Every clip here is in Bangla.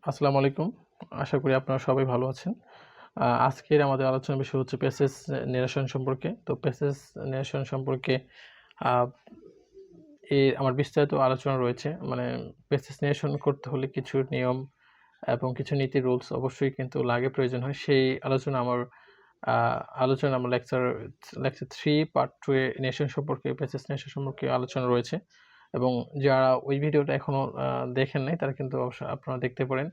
আসসালামু আলাইকুম। আশা করি আপনারা সবাই ভালো আছেন। আজকের আমাদের আলোচনার বিষয় হচ্ছে প্যাসেজ নেরেশন সম্পর্কে। তো প্যাসেজ নেরেশন সম্পর্কে আ আমার বিস্তারিত আলোচনা রয়েছে। মানে প্যাসেজ নেরেশন করতে হলে কিছু নিয়ম এবং কিছু নীতি রুলস অবশ্যই কিন্তু প্রয়োজন হয়। সেই আ আলোচনা আমার লেকচার 3 পার্ট 2 এ নেশন সম্পর্কে প্যাসেজ নেশন সম্পর্কে আলোচনা রয়েছে। এবং যারা ওই ভিডিওটা এখনো দেখেন নাই তারা কিন্তু অবশ্যই আপনারা দেখতে পারেন।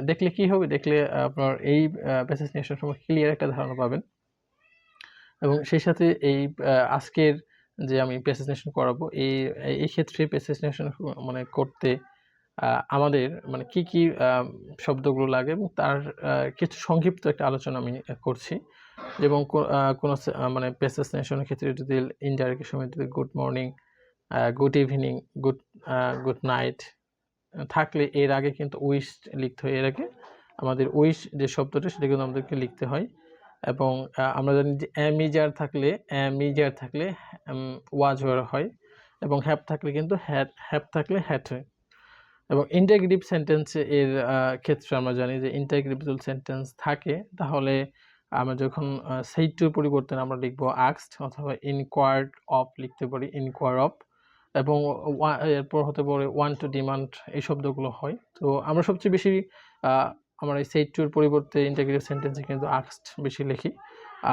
দেখলে কি হবে? দেখলে আপনার এই প্যাসেজ নেশন সম্পর্কে ক্লিয়ার একটা ধারণা পাবেন। এবং সেই সাথে আজকের যে আমি প্রেসেন্টেশন করাবো এই ক্ষেত্রে প্রেসেন্টেশন মানে করতে আমাদের মানে কি শব্দগুলো লাগে এবং তার কিছু সংক্ষিপ্ত একটা আলোচনা আমি করছি। এবং কোনো মানে প্রেসেন্টেশনের ক্ষেত্রে যদি ইনডাইরেক্ট সময় যদি good morning, good evening, good night থাকলে এর আগে কিন্তু উইশ লিখতে হয়। এর আগে আমাদের উইশ যে শব্দটা সেটা কিন্তু আমাদেরকে লিখতে হয়। এবং আমরা জানি যে অ্যামিজার থাকলে ওয়াজ হয় এবং হ্যাভ থাকলে কিন্তু হ্যাভ থাকলে হ্যাট হয়। এবং ইন্টারগ্রেটিভ সেন্টেন্সে এর ক্ষেত্রে আমরা জানি যে ইন্টারগ্রেটিভ যদি সেন্টেন্স থাকে তাহলে আমরা যখন সেইড টুর পরিবর্তে আমরা লিখব আস্কড অথবা ইনকোয়ার্ড অফ লিখতে পারি, ইনকোয়ার অফ। এবং এরপর হতে পারে ওয়ান্ট টু ডিমান্ড এই শব্দগুলো হয়। তো আমরা সবচেয়ে বেশি আমরা এই সেইড টুর পরিবর্তে ইন্টারগ্রেটিভ সেন্টেন্সে কিন্তু আস্কড বেশি লিখি।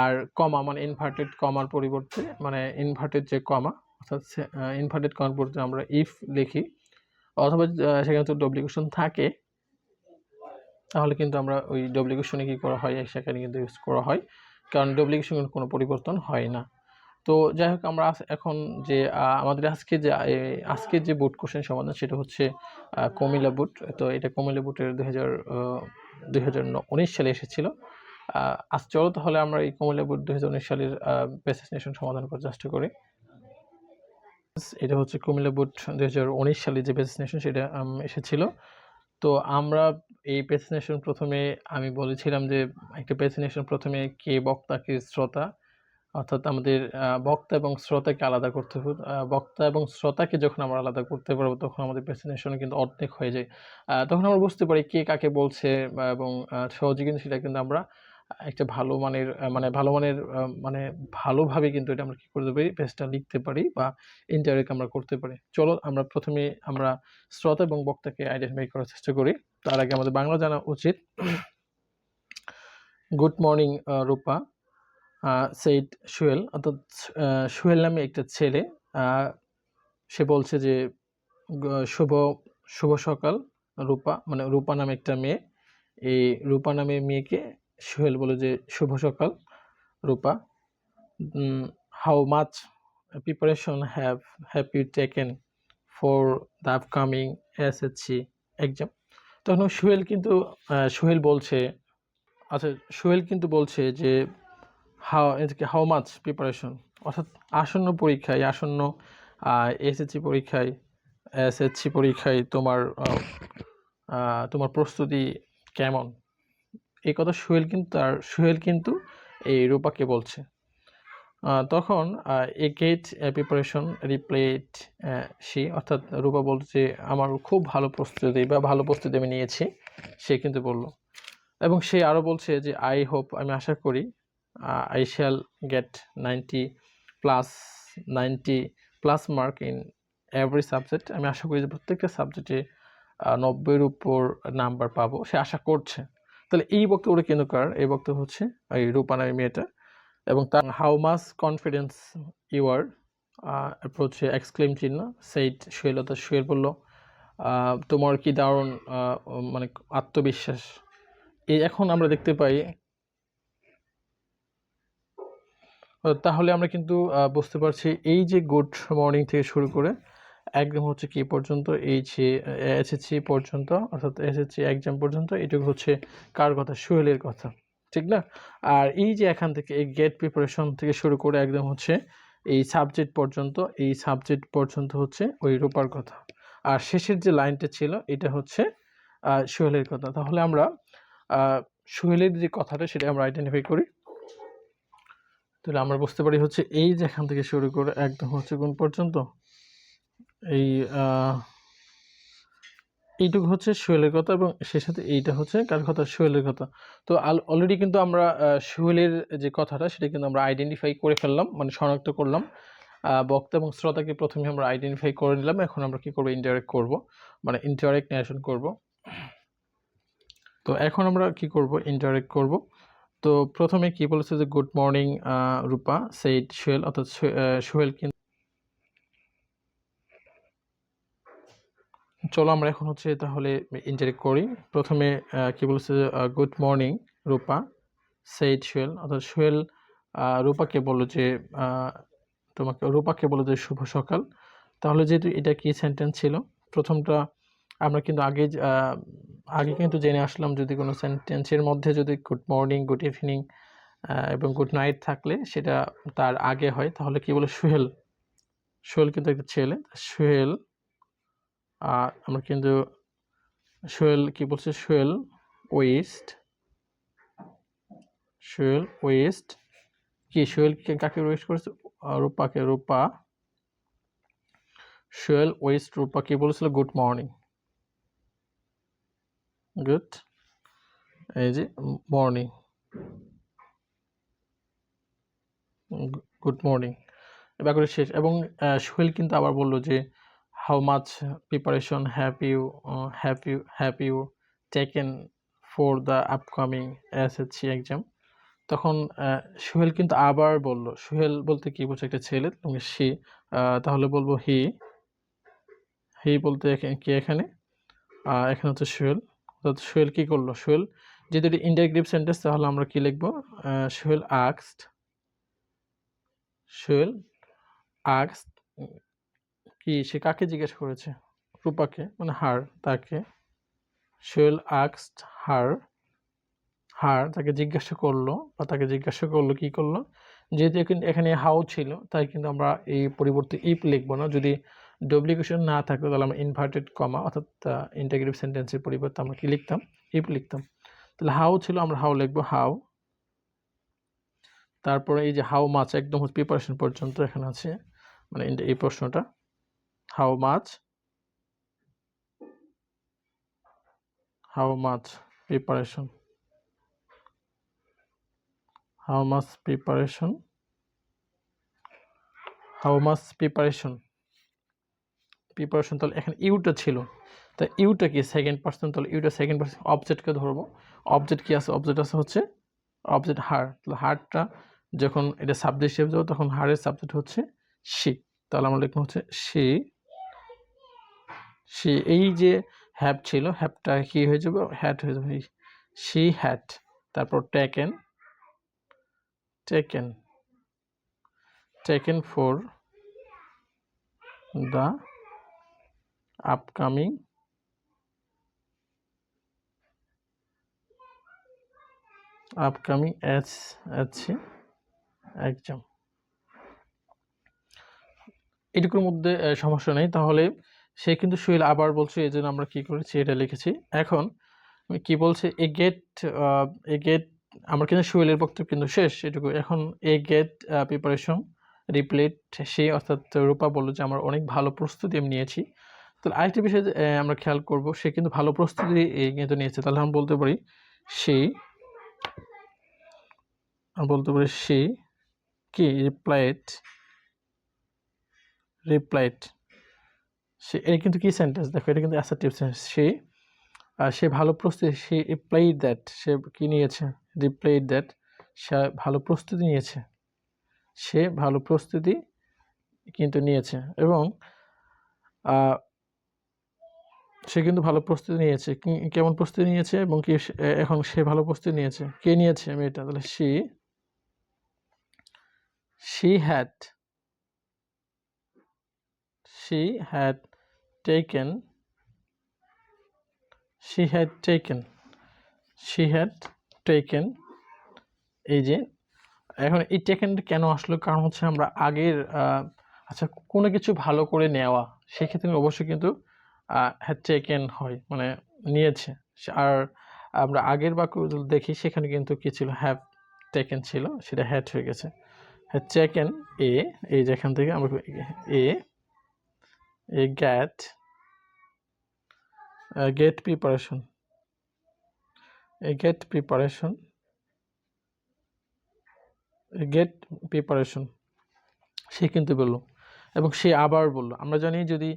আর কমা মানে ইনভার্টেড কমার পরিবর্তে মানে ইনভার্টেড যে কমা অর্থাৎ ইনভার্টেড কমার পরিবর্তে আমরা ইফ লিখি অথবা সেখানে যদি ডুপ্লিকেশন থাকে তাহলে কিন্তু আমরা ওই ডুপ্লিকেশনে কি করা হয় সেখানে কিন্তু ইউজ করা হয়, কারণ ডুপ্লিকেশনের কোনো পরিবর্তন হয় না। তো যাই হোক আমরা এখন যে আমাদের আজকের যে বোর্ড কোশ্চেন সমাধান সেটা হচ্ছে কুমিল্লা বোর্ড। তো এটা কুমিল্লা বোর্ডের 2019 সালে এসেছিল। আজ চলো তাহলে আমরা এই কুমিল্লা বোর্ড 2019 সালের প্যাসেজ নেশন সমাধান করার চেষ্টা করি। এটা হচ্ছে কুমিল্লা বোর্ড 2019 সালে যে প্রেজেন্টেশন সেটা এসেছিল। তো আমরা এই প্রেজেন্টেশন প্রথমে আমি বলেছিলাম যে একটা প্রেজেন্টেশন প্রথমে কে বক্তা কে শ্রোতা, অর্থাৎ আমাদের বক্তা এবং শ্রোতাকে আলাদা করতে হবে। বক্তা এবং শ্রোতাকে যখন আমরা আলাদা করতে পারবো তখন আমাদের প্রেজেন্টেশন কিন্তু অর্ধেক হয়ে যায়। তখন আমরা বুঝতে পারি কে কাকে বলছে এবং সহজে কিন্তু সেটা কিন্তু আমরা একটা মানে ভালোভাবে কিন্তু এটা আমরা কি করতে পারি, পেজটা লিখতে পারি বা ইনডাইরেক্ট আমরা করতে পারি। চলো আমরা প্রথমে শ্রোতা এবং বক্তাকে আইডেন্টিফাই করার চেষ্টা করি। তার আগে আমাদের বাংলা জানা উচিত। গুড মর্নিং রূপা, সেইড সুহেল, অর্থাৎ সুহেল নামে একটা ছেলে সে বলছে যে শুভ সকাল রূপা, মানে রূপা নামে একটা মেয়ে, এই রূপা নামে মেয়েকে সুহেল বলে যে শুভ সকাল Rupa. How much preparation have you taken for the upcoming SSC exam. তখন সুহেল বলছে যে হাউ মাচ প্রিপারেশন, অর্থাৎ আসন্ন এসএসসি পরীক্ষায় তোমার প্রস্তুতি কেমন, এই কথা সুহেল কিন্তু এই রূপাকে বলছে। তখন এ গেট প্রিপারেশন রিপ্লেড সি, অর্থাৎ রূপা বলছে আমার খুব ভালো প্রস্তুতি বা ভালো প্রস্তুতি আমি নিয়েছি, সে কিন্তু বলল। এবং সে আরও বলছে যে আই হোপ, আমি আশা করি, I shall gate 90+ mark in every subject, আমি আশা করি যে প্রত্যেকটা সাবজেক্টে 90-এর উপর নাম্বার পাবো, সে আশা করছে। তাহলে এই বক্তব্যটা কিন্তু এই বক্তব্য হচ্ছে এই রূপা নামে মেয়েটা। এবং তার how much confidence you are, এরপর হচ্ছে এক্সক্লেম চিহ্ন, সেইড সুহেল, অর্থাৎ সুহেল বলল তোমার কি দারুণ মানে আত্মবিশ্বাস। এখন আমরা দেখতে পাই, তাহলে আমরা কিন্তু বুঝতে পারছি এই যে গুড মর্নিং থেকে শুরু করে একদম হচ্ছে কি পর্যন্ত, এই যে এসএসসি পর্যন্ত, অর্থাৎ এসএসসি এক্সাম পর্যন্ত, এটুকু হচ্ছে কার কথা, সুহেলের কথা, ঠিক না? আর এই যে এখান থেকে এই গেট প্রিপারেশন থেকে শুরু করে একদম হচ্ছে এই সাবজেক্ট পর্যন্ত হচ্ছে ওই রূপার কথা। আর শেষের যে লাইনটা ছিল এটা হচ্ছে সুহেলের কথা। তাহলে আমরা সুহেলের যে কথাটা সেটা আমরা আইডেন্টিফাই করি। তাহলে আমরা বুঝতে পারি হচ্ছে এই যে এখান থেকে শুরু করে একদম হচ্ছে কোন পর্যন্ত, এই এইটুকু হচ্ছে সোহেলের কথা এবং সে সাথে এইটা হচ্ছে কার কথা? সোহেলের কথা। তো অলরেডি কিন্তু আমরা সোহেলের যে কথাটা সেটা কিন্তু আমরা আইডেন্টিফাই করে ফেললাম, মানে শনাক্ত করলাম। বক্তা এবং শ্রোতাকে প্রথমে আমরা আইডেন্টিফাই করে নিলাম। এখন আমরা কি করব? ইনডাইরেক্ট করব, মানে ইনডাইরেক্ট ন্যারেশন করব। তো এখন আমরা কি করব? ইনডাইরেক্ট করব। তো প্রথমে কি বলেছে যে গুড মর্নিং রূপা সেইড সোহেল, অর্থাৎ সোহেল কিন্তু, চলো আমরা এখন হচ্ছে তাহলে ইনডাইরেক্ট করি। প্রথমে কি বলেছে? গুড মর্নিং রূপা সেইড সোহেল, অর্থাৎ সোহেল রূপাকে বলল যে রূপাকে বলল যে শুভ সকাল। তাহলে যেহেতু এটা কি সেন্টেন্স ছিল, প্রথমটা আমরা কিন্তু আগে কিন্তু জেনে আসলাম, যদি কোনো সেন্টেন্সের মধ্যে যদি গুড মর্নিং, গুড ইভিনিং এবং গুড নাইট থাকলে সেটা তার আগে হয়, তাহলে কি বলে? সোহেল। সোহেল কিন্তু একটা ছেলে, সোহেল। আমরা কিন্তু সোহেল কি বলছে? সোহেল ওয়েস্ট, সোহেল ওয়েস্ট কি? সোহেল কাকে ওয়েস্ট করেছে? রূপাকে। রূপা, সোহেল ওয়েস্ট রূপা কি বলেছিল? Good morning. গুড, এই যে মর্নিং, গুড মর্নিং এবার করে শেষ। এবং সোহেল কিন্তু আবার বললো যে how much preparation have you taken for the upcoming SSC exam. তখন সোহেল কিন্তু আবার বলল, সোহেল বলতে কি বলছে? একটা ছেলে, এবং সে, তাহলে বলবো হি। হি বলতে কি এখানে? এখানে হচ্ছে সোহেল। অর্থাৎ সোহেল কি করলো? সোহেল যেহেতু এটি ইনডাইরেক্টিভ সেন্টেন্স, তাহলে আমরা কি লিখবো? সোহেল আস্কড, সোহেল আস্কড কি? সে কাকে জিজ্ঞেস করেছে? রূপাকে, মানে হার, তাকে। সোহেল আস্কড হার, তাকে জিজ্ঞাসা করলো, বা তাকে জিজ্ঞাসা করলো, কি করলো? যেহেতু এখানে হাউ ছিল, তাই কিন্তু আমরা এই পরিবর্তে ইফ লিখবো না। যদি ডুপ্লিকেশন না থাকতো তাহলে আমরা ইনভার্টেড কমা, অর্থাৎ ইন্টিগ্রেটিভ সেন্টেন্সের পরিবর্তে আমরা কি লিখতাম? ইফ লিখতাম। তাহলে হাউ ছিল, আমরা হাউ লিখবো, হাউ। তারপরে এই যে হাউ মাছ, একদম প্রিপারেশন পর্যন্ত এখানে আছে, মানে এই প্রশ্নটা how much, preparation, how much preparation, তাহলে এখানে ইউটা ছিল, তাই ইউটা কি? সেকেন্ড পার্সন, তাহলে ইউটা সেকেন্ড পার্সন। অবজেক্টকে ধরবো, অবজেক্ট কি আছে? অবজেক্ট আছে হচ্ছে অবজেক্ট হার। তাহলে হারটা যখন এটা সাবজেক্ট হিসেবে যাবো, তখন হারের সাবজেক্ট হচ্ছে সি। তাহলে আমরা লিখবো হচ্ছে সি। এই যে হ্যাভ ছিল, হ্যাভটা কি হয়ে যাবে? হ্যাড হয়ে যাবে। She had. তারপর taken for the upcoming SSC exam. এটুকুর মধ্যে সমস্যা নেই। তাহলে সে কিন্তু সোহেল আবার বলছে, এই জন্য আমরা কি করেছি? এটা লিখেছি। এখন কি বলছে? এ গেট, আমার কিন্তু সোহেলের বক্তব্য কিন্তু শেষ, এটুকু। এখন এ গেট প্রিপারেশন রিপ্লেট সে, অর্থাৎ রূপা বললো যে আমার অনেক ভালো প্রস্তুতি আমি নিয়েছি। তাহলে আরেকটা বিষয় আমরা খেয়াল করব, সে কিন্তু ভালো প্রস্তুতি কিন্তু নিয়েছে। তাহলে আমরা বলতে পারি সে, সে কি? রিপ্লাইড। সে, এটা কিন্তু কি সেন্টেন্স? দেখো, এটা কিন্তু অ্যাসার্টিভ সেন্টেন্স। সে ভালো প্রস্তুতি, সে রিপ্লাইড দ্যাট, সে কি নিয়েছে? রিপ্লাইড দ্যাট, সে ভালো প্রস্তুতি নিয়েছে, সে ভালো প্রস্তুতি কিন্তু নিয়েছে। এবং সে কিন্তু ভালো প্রস্তুতি নিয়েছে। কেমন প্রস্তুতি নিয়েছে? এবং কি এখন সে ভালো প্রস্তুতি নিয়েছে। কে নিয়েছে? মেয়েটা। তাহলে she had taken এই যে, এখন এই টেকেন কেন আসলো? কারণ হচ্ছে আমরা আগের আচ্ছা, কোনো কিছু ভালো করে নেওয়া, সেক্ষেত্রে অবশ্যই কিন্তু হ্যাড টেকেন হয়, মানে নিয়েছে। আর আমরা আগের বাক্য যদি দেখি, সেখানে কিন্তু কি ছিল? হ্যাভ টেকেন ছিল, সেটা হ্যাড হয়ে গেছে। হ্যাড টেকেন এই যেখান থেকে আমরা গ্যাট get preparation, get preparation, get preparation সে কিন্তু বলল এবং সে আবার বলল। আমরা জানি যদি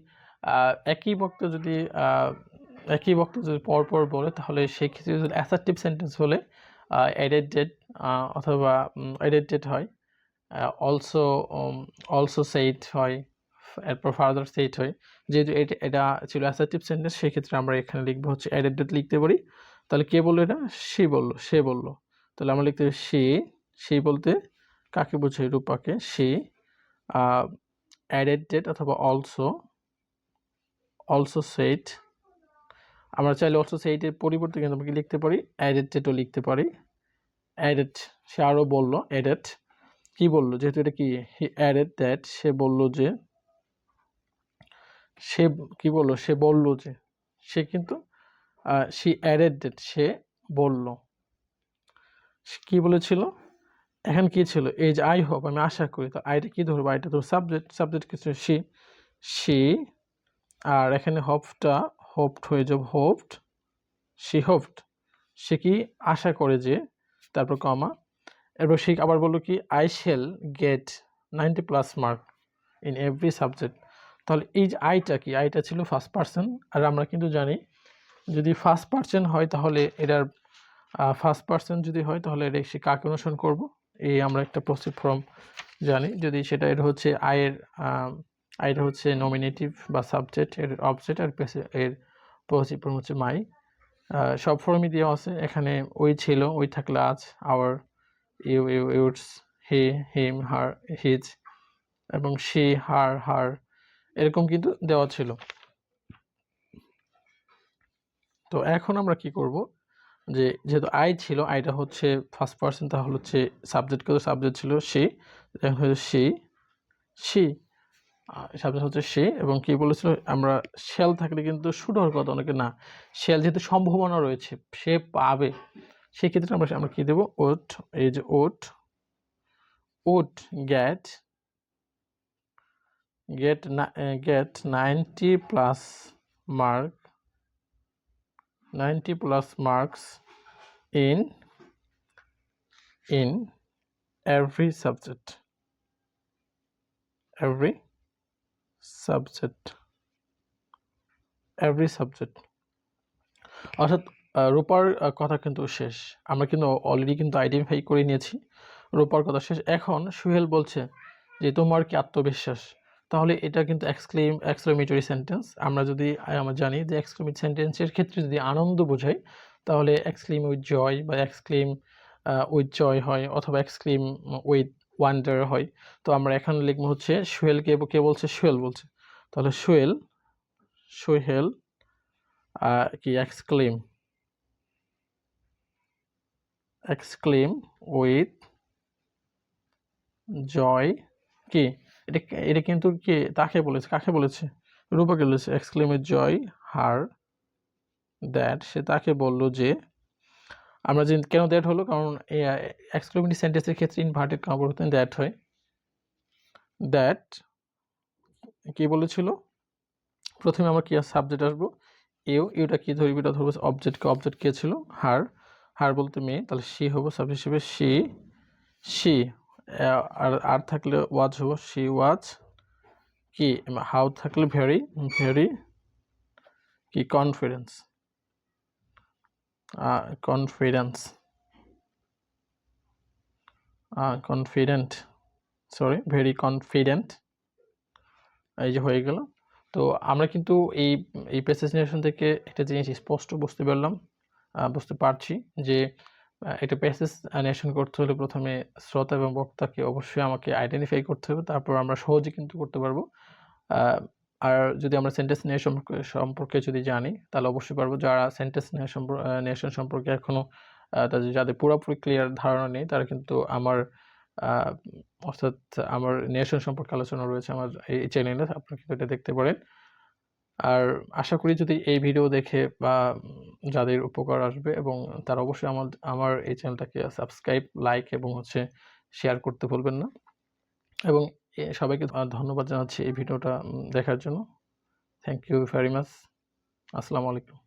একই বক্তা যদি পরপর বলে তাহলে সেই ক্ষেত্রে যদি অ্যাসার্টিভ সেন্টেন্স হলে অ্যাডেড ডেট অথবা অ্যাডেড ডেট হয়, অলসো সেইড হয়, এরপর ফার্দার সেইড হয়। যেহেতু এটা ছিল অ্যাসার্টিভ সেন্টেন্স সেক্ষেত্রে আমরা এখানে লিখবো হচ্ছে অ্যাডেড ডেট লিখতে পারি। তাহলে কে বললো এটা? সে বললো, সে বললো। তাহলে আমরা লিখতে পারি সে বলতে কাকে বোঝায়? রূপাকে। সে অ্যাডেড ডেট অথবা অলসো সেইড। আমরা চাইলে অলসো সেইডের পরিবর্তে কিন্তু আমরা কি লিখতে পারি? অ্যাডেড ডেটও লিখতে পারি। অ্যাডেড, সে আরও বললো। অ্যাডেড কি বললো? যেহেতু এটা কি হি অ্যাডেড দ্যাট, সে বললো যে, সে কি বললো? সে বললো যে, সে কিন্তু শি অ্যাডেড দ্যাট, সে বললো। কি বলেছিল? এখন কি ছিল? এই যে আই হোপ, আমি আশা করি। তো আইটা কি ধরবো? আইটা ধরবো সাবজেক্ট কিছু সি, আর এখানে হোপড হয়ে যাবে হোপড, শি হোপড, সে কি আশা করে যে, তারপর কমা, এরপর সে আবার বললো কি I shall gate 90+ mark in every subject. তাহলে এই যে আইটা কি? আইটা ছিল ফার্স্ট পারসন, আর আমরা কিন্তু জানি যদি ফার্স্ট পারসন হয় তাহলে এটার ফার্স্ট পারসন যদি হয় তাহলে এটা সে কাকে অনুসরণ করবো? এই আমরা একটা পজিটিভ ফর্ম জানি। যদি সেটা এটা হচ্ছে আইটা হচ্ছে নমিনেটিভ বা সাবজেক্ট, এর অবজেক্ট, আর এর পজিটিভ ফর্ম হচ্ছে মাই। সব ফর্মই দেওয়া আছে এখানে। ওই ছিল, ওই থাকলে আজ, আওয়ার, ইউটস, হি, হিম, হার, হিজ, এবং শি, হার এরকম কিন্তু দেওয়া ছিল। তো এখন আমরা কি করব? যে যেহেতু আই ছিল, আইটা হচ্ছে ফার্স্ট পারসন, তাহলে হচ্ছে সাবজেক্ট ছিল সে, এখন হচ্ছে সি সাবজেক্ট হচ্ছে সে, এবং কি বলেছিল আমরা শ্যাল থাকলে কিন্তু শুড হওয়ার কথা, অনেকে না, শ্যাল যেহেতু সম্ভাবনা রয়েছে সে পাবে, সেক্ষেত্রে আমরা কি দেবো? ওট, এই যে ওট gate 90+ mark, 90+ marks in every subject, every subject. অর্থাৎ রূপার কথা কিন্তু শেষ। আমরা কিন্তু অলরেডি কিন্তু আইডেন্টিফাই করে নিয়েছি রূপার কথা শেষ। এখন সুহেল বলছে যে তোমার কি আত্মবিশ্বাস? তাহলে এটা কিন্তু এক্সক্লেমেটরি সেন্টেন্স। আমরা জানি যে এক্সক্লেমেটরি সেন্টেন্সের ক্ষেত্রে যদি আনন্দ বোঝায় তাহলে এক্সক্লেম উইথ জয় বা এক্সক্লেম উইথ জয় হয়, অথবা এক্সক্লেম উইথ ওয়ান্ডার হয়। তো আমরা এখানে লিখবো হচ্ছে সুহেলকে, কে বলছে? সুহেল বলছে। তাহলে সুহেল কি এক্সক্লেম উইথ জয়, কি এটা কিন্তু কি তাকে বলেছে, কাকে বলেছে? রূপাকে বলেছে। Exclaim with joy her that, সে তাকে বলল যে, আমরা যে কেন দ্যাট হলো, কারণ এক্সক্লেমেটরি সেন্টেন্সের ক্ষেত্রে ইনভার্টেড কমা পরিবর্তন দ্যাট হয়। দ্যাট কি বলেছিল? প্রথমে আমরা কি সাবজেক্ট আসবো, ইউটা কি ধরবো? এটা ধরবো অবজেক্ট কে ছিল? হার বলতে মেয়ে, তাহলে সি হবো সাবজেক্ট হিসেবে সি, আর থাকলে ওয়াজ হবো সি ওয়াজ, কি হাউ থাকলে ভেরি কি কনফিডেন্ট, ভেরি কনফিডেন্ট, এই যে হয়ে গেল। তো আমরা কিন্তু এই প্যাসেজ নেশন থেকে একটা জিনিস স্পষ্ট বুঝতে পারছি যে একটা প্যাসেজ নেশন করতে হলে প্রথমে শ্রোতা এবং বক্তাকে অবশ্যই আমাকে আইডেন্টিফাই করতে হবে, তারপর আমরা সহজে কিন্তু করতে পারবো। আর যদি আমরা সেন্টেন্স সম্পর্কে যদি জানি তাহলে অবশ্যই পারবো। যারা সেন্টেন্স নেশন সম্পর্কে এখনো যাদের পুরোপুরি ক্লিয়ার ধারণা নেই, তারা কিন্তু অর্থাৎ আমার নেশন সম্পর্কে আলোচনা রয়েছে আমার এই চ্যানেলে, আপনারা কিন্তু এটা দেখতে পারেন। আর আশা করি যদি এই ভিডিও দেখে বা যাদের উপকার আসবে, এবং তারা অবশ্যই আমার এই চ্যানেলটাকে সাবস্ক্রাইব, লাইক এবং শেয়ার করতে ভুলবেন না। এবং সবাইকে ধন্যবাদ জানাচ্ছি এই ভিডিওটা দেখার জন্য। Thank you very much. আসসালামু আলাইকুম।